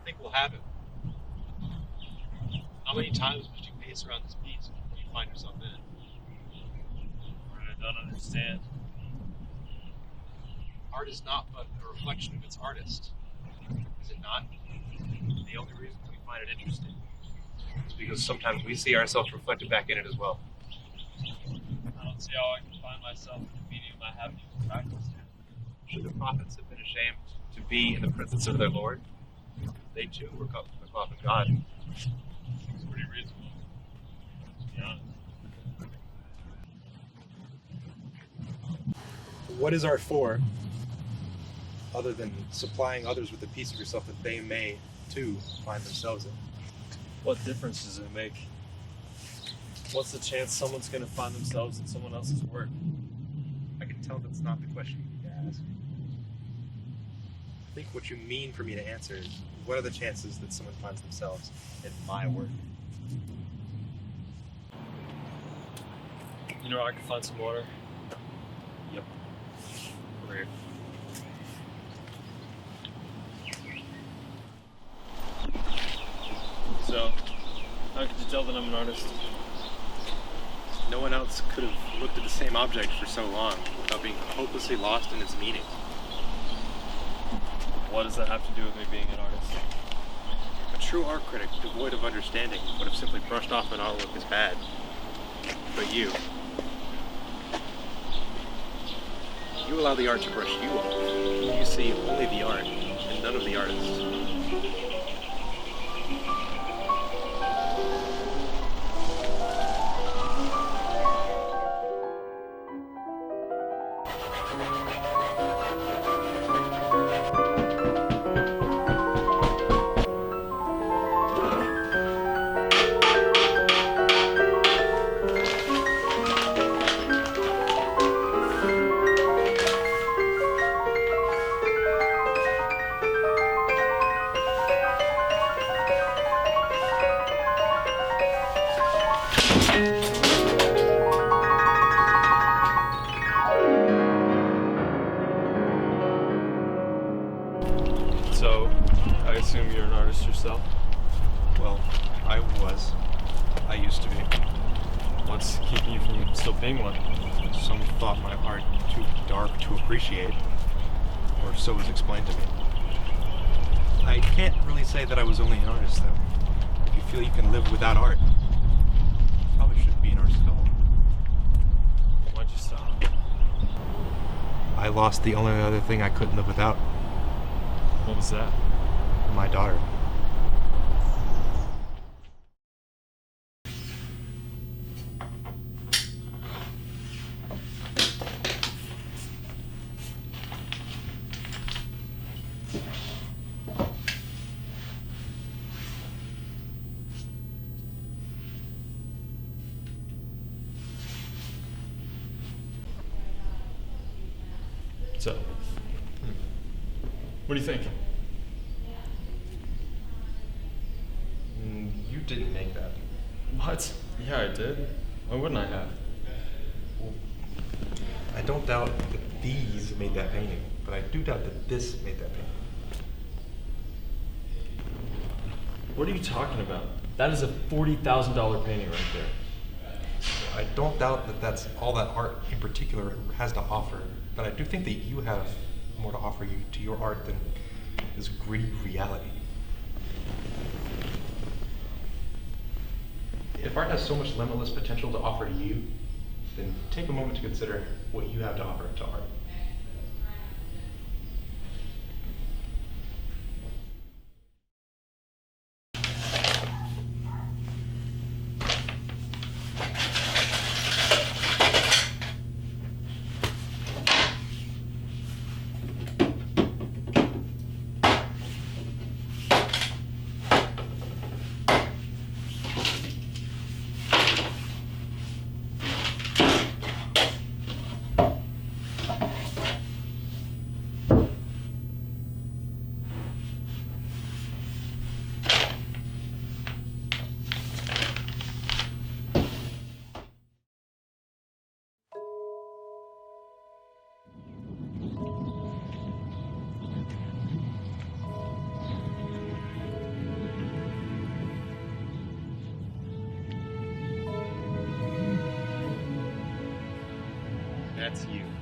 think we'll have it. How many times would you pace around this piece before you find yourself in it? I don't understand. Art is not but a reflection of its artist. Is it not? The only reason we find it interesting is because sometimes we see ourselves reflected back in it as well. I don't see how I can find myself in a medium I haven't even practiced yet. Should the prophets have been ashamed to be in the presence of their Lord? They too were cut from the cloth of God. It's pretty reasonable, to be honest. What is art for, other than supplying others with a piece of yourself that they may, too, find themselves in? What difference does it make? What's the chance someone's going to find themselves in someone else's work? I can tell that's not the question you need to ask. I think what you mean for me to answer is, what are the chances that someone finds themselves in my work? You know, I could find some water. Yep. Over here. So, how could you tell that I'm an artist? No one else could have looked at the same object for so long without being hopelessly lost in its meaning. What does that have to do with me being an artist? A true art critic, devoid of understanding, would have simply brushed off an artwork as bad. But you allow the art to brush you off. You see only the art and none of the artist. So, I assume you're an artist yourself? Well, I was. I used to be. What's keeping you from still being one? Some thought my art too dark to appreciate, or so was explained to me. I can't really say that I was only an artist, though. If you feel you can live without art, you probably shouldn't be an artist at all. Why'd you stop? I lost the only other thing I couldn't live without. What was that? My daughter. So, what do you think? You didn't make that. What? Yeah, I did. Why wouldn't I have? Well, I don't doubt that these made that painting, but I do doubt that this made that painting. What are you talking about? That is a $40,000 painting right there. I don't doubt that that's all that art in particular has to offer, but I do think that you have more to offer you to your art than this gritty reality. If art has so much limitless potential to offer to you, then take a moment to consider what you have to offer to art. That's you.